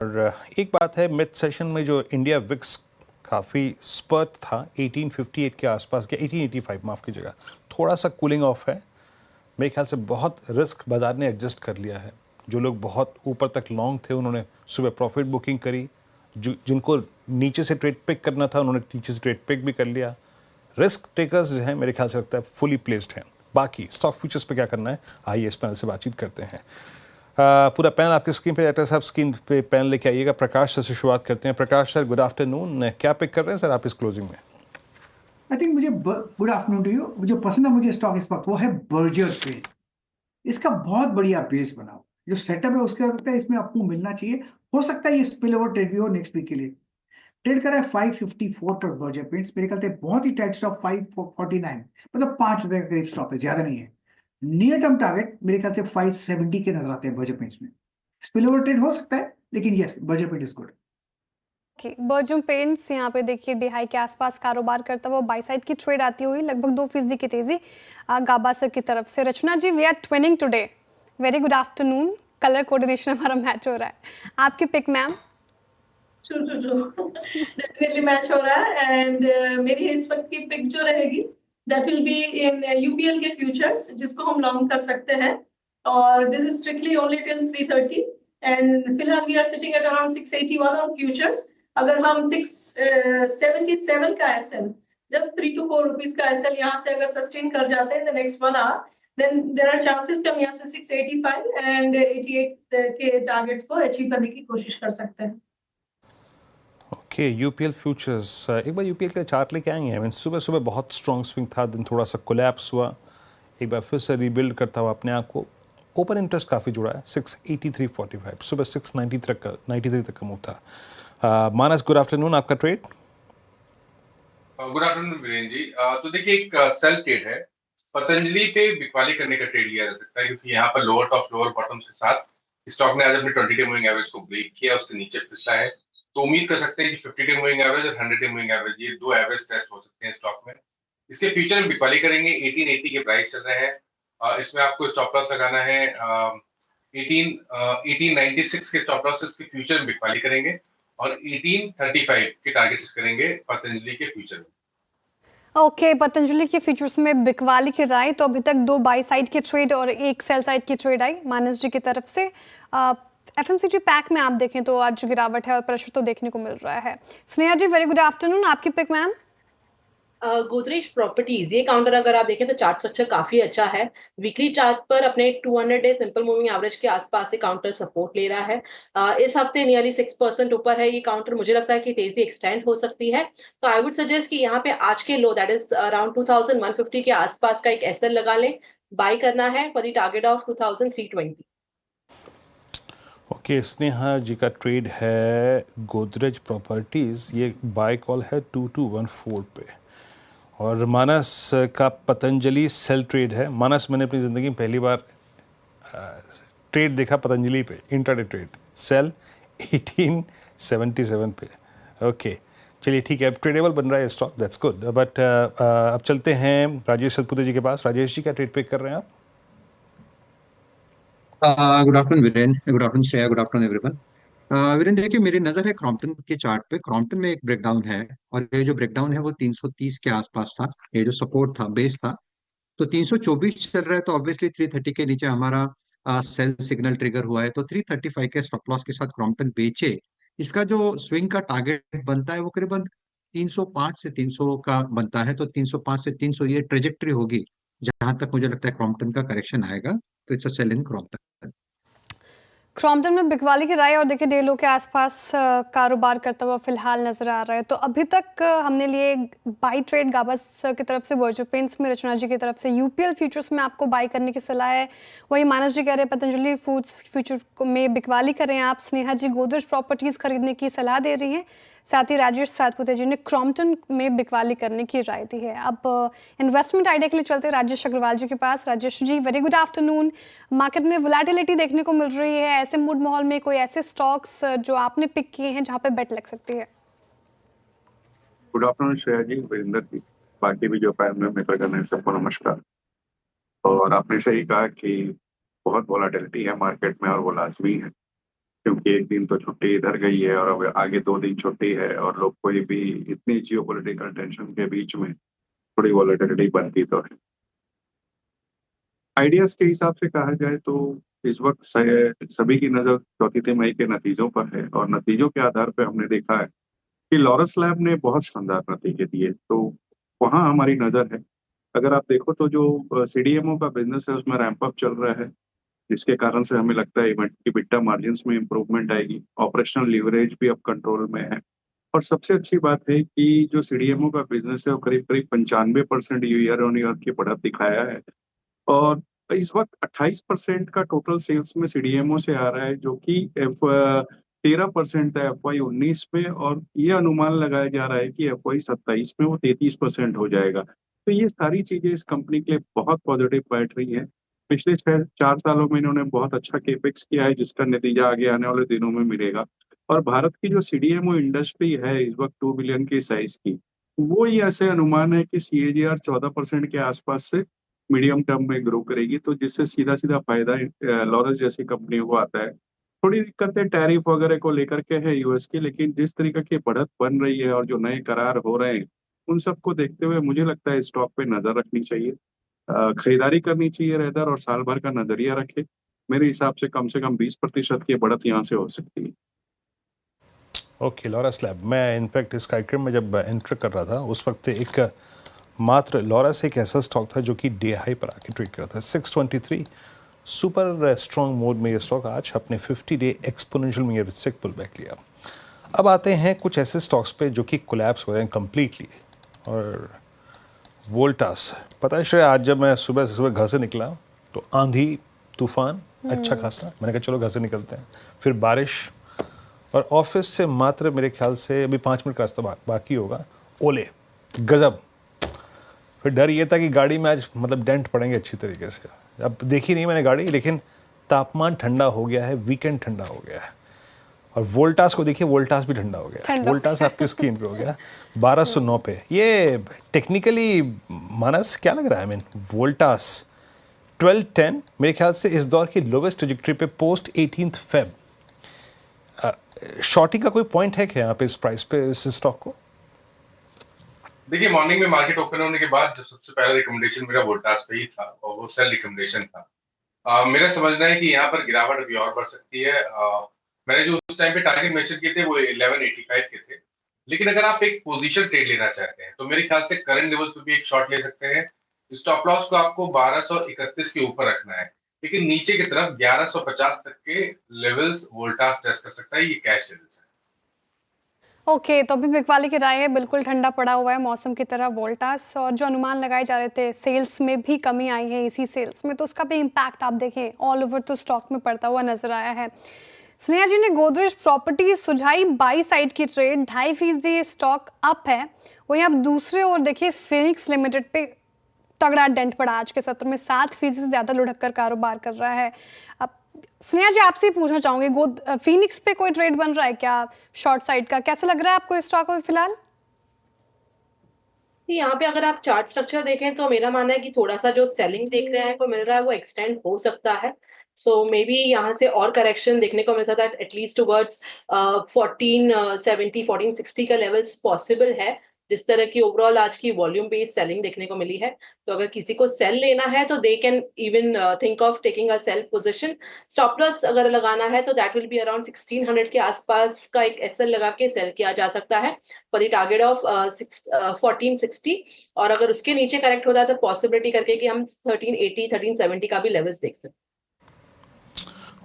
और एक बात है, मिड सेशन में जो इंडिया विक्स काफ़ी स्पर्ट था 1858 के आसपास के, 1885 माफ़ कीजिएगा, थोड़ा सा कूलिंग ऑफ है मेरे ख्याल से। बहुत रिस्क बाजार ने एडजस्ट कर लिया है। जो लोग बहुत ऊपर तक लॉन्ग थे उन्होंने सुबह प्रॉफिट बुकिंग करी, जिनको नीचे से ट्रेड पिक करना था उन्होंने नीचे से ट्रेड पिक भी कर लिया। रिस्क टेकर्स जो हैं मेरे ख्याल से लगता है फुली प्लेस्ड हैं। बाकी स्टॉक फ्यूचर्स पे क्या करना है, आइए इस पैनल से बातचीत करते हैं। पूरा पैनल आपकी स्क्रीन पे, डायरेक्टर साहब स्क्रीन पे पैनल लेके आइएगा। प्रकाश सर से शुरुआत करते हैं। प्रकाश सर, गुड आफ्टरनून। क्या पिक कर रहे हैं सर आप इस क्लोजिंग में? आई थिंक मुझे गुड आफ्टरनून टू यू। जो पसंद है मुझे स्टॉक इस वक्त वो है बर्जर पेन। इसका बहुत बढ़िया बेस बनाओ, जो सेटअप है उसके लगता है इसमें आपको मिलना चाहिए। हो सकता है ये स्पिल ओवर ट्रेड भी हो नेक्स्ट वीक के लिए। ट्रेड करा है 554 पर बर्जर पेंट्स। मेरे ख्याल से बहुत ही टाइट स्टॉप 549, मतलब ₹5 का करीब स्टॉप है, ज्यादा नहीं है। नियर टर्म टारगेट मेरे ख्याल से 570 के नजर आते हैं बर्जर पेंट्स में। स्पिल ओवर ट्रेड हो सकता है, लेकिन yes, Berger paint is good. Berger paints यहाँ पे देखिए डिहाई के आसपास कारोबार करता हुआ बाई साइड की ट्रेड आती हुई लगभग 2% की तेजी गाबा सर की तरफ से। Rachna ji, we are twinning today. Very good afternoon. Colour coordination हमारा मैच हो रहा है। आपकी पिक मैम? डेफिनेटली मैच हो रहा है। एंड मेरी इस वक्त की पिक जो रहेगी that will be in UPL के फ्यूचर्स, जिसको हम लॉन्ग कर सकते हैं। और this is strictly only till 3:30 and फिलहाल we are sitting at around 681 on futures. अगर हम 677 का एसएल, जस्ट 3 to 4 रुपीज का एसएल यहाँ से अगर सस्टेन कर जाते हैं the next 1 hour, then there are chances कि हम यहाँ से 685 एंड 88 के टारगेट्स को अचीव करने की कोशिश कर सकते हैं। ओके, यूपीएल फ्यूचर्स, एक बार यूपीएल का चार्ट लेके आएंगे। आई मीन सुबह सुबह बहुत स्ट्रॉन्ग स्विंग था, दिन थोड़ा सा कोलैप्स हुआ, एक बार फिर से रीबिल्ड करता हुआ अपने आप को। ओपन इंटरेस्ट काफ़ी जुड़ा है, 683.45, सुबह 693 तक का मूव था। मानस, गुड आफ्टरनून। आपका trade? Good afternoon Virendra ji. तो देखिए, एक सेल ट्रेड है। पतंजलि पे बिकवाली करने का ट्रेड लिया जा सकता है, क्योंकि यहाँ पर लोअर टॉप लोअर बॉटम्स के साथ स्टॉक ने आज अपने 20 डे मूविंग एवरेज को ब्रेक किया, उसके नीचे फिसला है। तो उम्मीद कर सकते हैं कि 50 डे मूविंग एवरेज और 100 डे मूविंग एवरेज, ये दो एवरेज टेस्ट हो सकते हैं स्टॉक में। इसके फ्यूचर में बिकवाली करेंगे। 1880 के प्राइस चल रहे हैं। इसमें आपको स्टॉप लॉस लगाना है 1896 के स्टॉप लॉस के फ्यूचर में बिकवाली करेंगे, और 1835 के टारगेट सेट करेंगे पतंजलि के फ्यूचर में। ओके, पतंजलि के फ्यूचर्स में बिकवाली की राय। तो अभी तक 2 बाई साइड की ट्रेड और 1 सेल साइड की ट्रेड आई मानस जी की तरफ से। एफएमसीजी पैक में आप देखें तो आज गिरावट है और प्रेशर तो देखने को मिल रहा है। स्नेहा जी, वेरी गुड आफ्टरनून। आपकी पिक मैम? गोदरेज प्रॉपर्टीज, ये काउंटर अगर आप देखें तो चार्ट स्ट्रक्चर काफी अच्छा है। वीकली चार्ट पर अपने 200 डे सिंपल मूविंग एवरेज के आसपास से काउंटर सपोर्ट ले रहा है। इस हफ्ते नियरली 6% ऊपर है ये काउंटर। मुझे लगता है कि तेजी एक्सटेंड हो सकती है। तो आई वुड सजेस्ट कि यहाँ पे आज के लो दैट इज अराउंड 2150 के आसपास का एक एसएल लगा लें। बाय करना है for the target of 2320। Okay, Sneha ji का ट्रेड है गोदरेज प्रॉपर्टीज़, ये बाय कॉल है 2214 पे। और मानस का पतंजलि सेल ट्रेड है। मानस, मैंने अपनी ज़िंदगी में पहली बार ट्रेड देखा पतंजलि पे, इंट्राडे ट्रेड, सेल 1877 पे। ओके, चलिए ठीक है, अब ट्रेडेबल बन रहा है स्टॉक, दैट्स गुड। बट अब चलते हैं राजेश सतपुते जी के पास। राजेश जी, क्या ट्रेड पिक कर रहे हैं आप? Good afternoon Virendra, good afternoon Shreya, good afternoon everyone. Virendra, देखिए मेरी नजर है क्रॉम्पटन के चार्ट पे। क्रॉम्पटन में एक ब्रेकडाउन है, और ये जो ब्रेकडाउन है वो 330 के आसपास था। ये जो सपोर्ट था, बेस था, तो 324 चल रहा है। तो ऑब्वियसली 330 के नीचे हमारा सेल सिग्नल ट्रिगर हुआ है। तो 335 के स्टॉप लॉस के साथ क्रॉम्पटन बेचे। इसका जो स्विंग का टारगेट बनता है वो करीबन 305 से 300 का बनता है। तो 305 से 300 ये ट्रेजेक्टरी होगी जहां तक मुझे लगता है क्रॉम्पटन का करेक्शन आएगा। तो it's a sell in Crompton. Crompton में बिकवाली की राय और देखिए डे लो के आसपास कारोबार करता हुआ फिलहाल नजर आ रहा है। तो अभी तक हमने लिए बाई ट्रेड गाबा सर की तरफ से, वर्जो पेंट्स में रचना जी की तरफ से। यूपीएल फ्यूचर्स में आपको बाई करने की सलाह है। वही मानस जी कह रहे हैं पतंजलि फूड्स फ्यूचर में बिकवाली करें आप। स्नेहा जी गोदरेज प्रॉपर्टीज खरीदने की सलाह दे रही हैं। साथ ही राजेश सातपुते जी ने क्रॉम्पटन में बिकवाली करने की राय दी है। अब इन्वेस्टमेंट आइडिया के लिए चलते हैं राजेश अग्रवाल जी के पास। Rajesh ji, very good afternoon. Market में वोलेटिलिटी देखने को मिल रही है, ऐसे मूड माहौल में कोई ऐसे स्टॉक्स जो आपने पिक किए हैं जहां पे बेट लग सकती है? गुड आफ्टरनून श्रेया जी, वीरेंद्र जी, बाकी भी जो पैनल में मित्र गण हैं, सबको नमस्कार। और आपने सही कहा कि बहुत वोलेटिलिटी है मार्केट में, और वो लाजमी है। क्योंकि एक दिन तो छुट्टी इधर गई है और अब आगे 2 दिन छुट्टी है, और लोग कोई भी इतनी जियोपॉलिटिकल टेंशन के बीच में थोड़ी वॉलेटिलिटी बनती तो है। आइडियाज के हिसाब से कहा जाए तो इस वक्त सभी की नजर चौथी तिमाही के नतीजों पर है, और नतीजों के आधार पर हमने देखा है कि लॉरस लैब ने बहुत शानदार नतीजे दिए, तो वहाँ हमारी नजर है। अगर आप देखो तो जो सीडीएमओ का बिजनेस है उसमें रैंप अप चल रहा है, जिसके कारण से हमें लगता है EBITDA मार्जिन्स में इंप्रूवमेंट आएगी, ऑपरेशनल लीवरेज भी अब कंट्रोल में है। और सबसे अच्छी बात है कि जो सीडीएमओ का बिजनेस है वो करीब करीब 95% ईयर ऑन ईयर की बढ़त दिखाया है, और इस वक्त 28% का टोटल सेल्स में सीडीएमओ से आ रहा है, जो कि 13% था FY19 में, और ये अनुमान लगाया जा रहा है कि FY27 में वो 33% हो जाएगा। तो ये सारी चीजें इस कंपनी के लिए बहुत पॉजिटिव बैठ रही हैं। पिछले 4 सालों में इन्होंने बहुत अच्छा केपेक्स किया है, जिसका नतीजा आगे आने वाले दिनों में मिलेगा। और भारत की जो सीडीएमओ इंडस्ट्री है इस वक्त 2 बिलियन की साइज की, वो ये ऐसे अनुमान है कि CAGR 14% के आसपास से मीडियम टर्म में ग्रो करेगी, तो जिससे सीधा सीधा फायदा लॉरस जैसी कंपनियों को आता है। थोड़ी दिक्कतें टैरिफ वगैरह को लेकर के है यूएस की, लेकिन जिस तरीके की बढ़त बन रही है और जो नए करार हो रहे हैं उन सबको देखते हुए मुझे लगता है स्टॉक पे नजर रखनी चाहिए, खरीदारी करनी चाहिए रेदर, और साल भर का नजरिया रखे। मेरे हिसाब से कम 20% की बढ़त यहाँ से हो सकती है। ओके, लॉरस लैब, मैं इनफैक्ट इस कार्यक्रम में जब एंटर कर रहा था उस वक्त एक मात्र लॉरस एक ऐसा स्टॉक था जो कि डे हाई पर आके ट्रेड कर रहा था 623, सुपर स्ट्रॉन्ग मोड में ये स्टॉक आज अपने 50 डे एक्सपोनेंशियल में से पुल बैक लिया। अब आते हैं कुछ ऐसे स्टॉक्स पे जो कि कोलैप्स हो रहे हैं कम्प्लीटली, और वोल्टास, पता है श्रेया, आज जब मैं सुबह घर से निकला तो आंधी तूफान अच्छा खासा, मैंने कहा चलो घर से निकलते हैं, फिर बारिश, और ऑफिस से मात्र मेरे ख्याल से अभी 5 मिनट का रास्ता बाकी होगा, ओले गजब। फिर डर ये था कि गाड़ी में आज मतलब डेंट पड़ेंगे अच्छी तरीके से। अब देखी नहीं मैंने गाड़ी, लेकिन तापमान ठंडा हो गया है, वीकेंड ठंडा हो गया है। और वोल्टास को देखिए, वोल्टास भी ठंडा हो गया, वोल्टास आपकी स्क्रीन पे हो गया 1209 पे। ये टेक्निकली मानस क्या लग रहा है, वोल्टास 1210 मेरे ख्याल से इस दौर की लोवेस्ट ट्रेजेक्टरी पे पोस्ट 18 फेब। शॉर्टिंग का कोई पॉइंट है क्या यहाँ पे इस प्राइस पे इस स्टॉक को? देखिए, मॉर्निंग में मार्केट ओपन होने के बाद जब सबसे पहला रिकमेंडेशन मेरा वोल्टास पे ही था और वो सेल रिकमेंडेशन था। मेरा समझना है कि यहाँ पर गिरावट अभी और बढ़ सकती है। मैंने जो उस टाइम पे टारगेट मेंशन किए थे वो 1185 के थे, लेकिन अगर आप एक पोजीशन ट्रेड लेना चाहते हैं तो मेरे ख्याल से करंट लेवल्स पे भी एक शॉर्ट ले सकते हैं। स्टॉप लॉस को आपको 1231 के ऊपर रखना है, लेकिन नीचे की तरफ 1150 तक के लेवल्स वोल्टास टेस्ट कर सकता है, ये कैश लेवल्स है। ओके, तो अभी बिकवाली की राय है, बिल्कुल ठंडा पड़ा हुआ है मौसम की तरह वोल्टास, और जो अनुमान लगाए जा रहे थे सेल्स में भी कमी आई है इसी सेल्स में, तो उसका भी इम्पैक्ट आप देखें ऑल ओवर तो स्टॉक में पड़ता हुआ नजर आया है। स्नेहा जी ने गोदरेज प्रॉपर्टीज सुझाई बाई साइड की ट्रेड, 2.5% स्टॉक अप है। वहीं आप दूसरे ओर देखिए फिनिक्स लिमिटेड पे तगड़ा डेंट पड़ा, आज के सत्र में 7% से ज्यादा लुढ़क कर कारोबार कर रहा है। अब स्नेहा जी आपसे पूछना चाहूंगी, फिनिक्स पे कोई ट्रेड बन रहा है क्या शॉर्ट साइड का? कैसा लग रहा है आपको इस स्टॉक में फिलहाल? यहाँ पे अगर आप चार्ट स्ट्रक्चर देखें तो मेरा मानना है कि थोड़ा सा जो सेलिंग देख रहे हैं को मिल रहा है वो एक्सटेंड हो सकता है। सो मे बी यहाँ से और करेक्शन देखने को मिल सकता है, एटलीस्ट टुवर्ड्स 1470 1460 का लेवल्स पॉसिबल है, जिस तरह की ओवरऑल आज की वॉल्यूम बेस्ड सेलिंग देखने को मिली है। तो अगर किसी को सेल लेना है तो they can even think of taking a sell position. Stop loss अगर लगाना है तो दैट विल बी अराउंड 1600 के आसपास का एक एसएल लगा के सेल किया जा सकता है फॉर द टारगेट ऑफ 1460, और अगर उसके नीचे करेक्ट होता है तो पॉसिबिलिटी करके कि हम 1380 1370 का भी लेवल्स देख सकते हैं।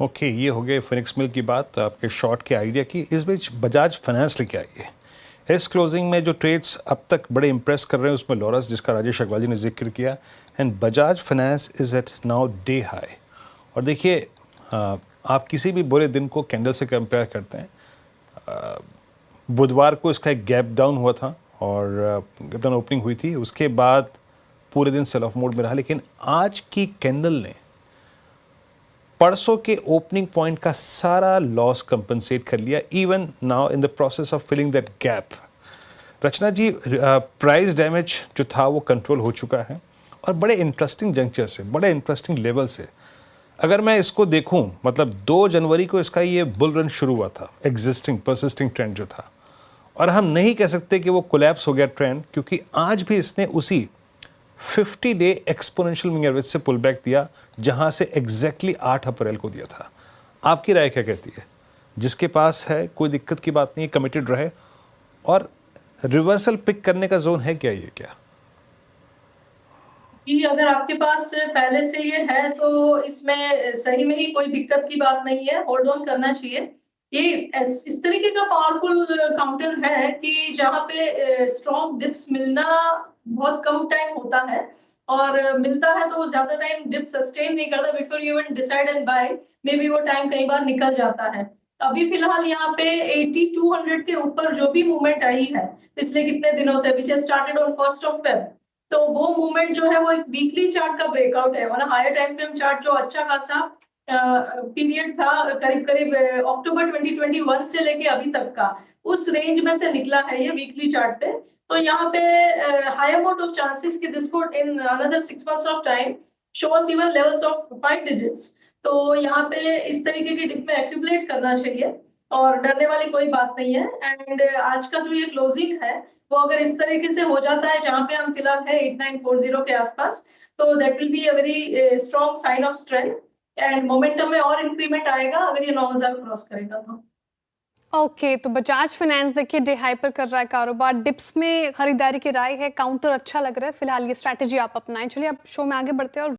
ओके, ये हो गए फिनिक्स मिल की बात, आपके शॉर्ट के आइडिया की। इस बीच बजाज फाइनेंस लेके आई है। इस क्लोजिंग में जो ट्रेड्स अब तक बड़े इंप्रेस कर रहे हैं उसमें लॉरस, जिसका राजेश अग्रवाल जी ने जिक्र किया, and Bajaj Finance is at now day high. और देखिए, आप किसी भी बुरे दिन को कैंडल से कंपेयर करते हैं, बुधवार को इसका एक गैप डाउन हुआ था और गैप डाउन ओपनिंग हुई थी, उसके बाद पूरे दिन सेल ऑफ मोड में रहा, लेकिन आज की कैंडल ने परसों के ओपनिंग पॉइंट का सारा लॉस कंपनसेट कर लिया, even now in the process of filling that gap. Rachna ji, price damage जो था वो कंट्रोल हो चुका है, और बड़े इंटरेस्टिंग जंक्चर से, बड़े इंटरेस्टिंग लेवल से अगर मैं इसको देखूं, मतलब 2 जनवरी को इसका ये बुल रन शुरू हुआ था, एग्जिस्टिंग परसिस्टिंग ट्रेंड जो था, और हम नहीं कह सकते कि वो कोलैप्स हो गया ट्रेंड, क्योंकि आज भी इसने उसी 50 डे एक्सपोनेंशियल मूविंग एवरेज से पुल बैक दिया जहां से एग्जैक्टली 8 अप्रैल को दिया था। आपकी राय क्या कहती है? जिसके पास है कोई दिक्कत की बात नहीं, कमिटेड रहे, और रिवर्सल पिक करने का जोन है क्या ये क्या? कि अगर आपके पास पहले से ये है तो इसमें सही में ही कोई दिक्कत की बात नहीं है, होल्ड ऑन करना चाहिए। ये इस तरीके का पावरफुल काउंटर है कि जहाँ पे स्ट्रॉन्ग डिप्स मिलना बहुत कम टाइम होता है, और मिलता है तो वो ज्यादा टाइम डिप सस्टेन नहीं करता। Before you even decide and buy, maybe वो टाइम कई बार निकल जाता है। अभी फिलहाल यहाँ पे 8200 के ऊपर जो भी मूवमेंट आई है पिछले कितने दिनों से, विच स्टार्टेड ऑन 1 Feb, तो वो मूवमेंट जो है वो एक वीकली चार्ट का ब्रेकआउट है, वरना हायर टाइम फ्रेम चार्ट जो अच्छा खासा पीरियड था करीब करीब अक्टूबर 2021 से लेके अभी तक का, उस रेंज में से निकला है ये वीकली चार्ट पे। तो यहाँ पे हाई अमाउंट ऑफ चांसेस कि this could in another 6 months of time shows even levels of 5 digits। तो यहाँ पे इस तरीके की डिप में एक्यूमुलेट करना चाहिए और डरने वाली कोई बात नहीं है। एंड आज का जो ये क्लोजिंग है वो अगर इस तरीके से हो जाता है जहां पे हम फिलहाल है 8940 के आसपास, तो that will be a very strong sign of strength, and momentum में और इंक्रीमेंट आएगा अगर ये 9000 क्रॉस करेगा तो। ओके, तो बजाज फाइनेंस देखिए डे हाई पर कर रहा है कारोबार, डिप्स में खरीदारी की राय है, काउंटर अच्छा लग रहा है, फिलहाल ये स्ट्रैटेजी आप अपनाएं। चलिए अब शो में आगे बढ़ते हैं और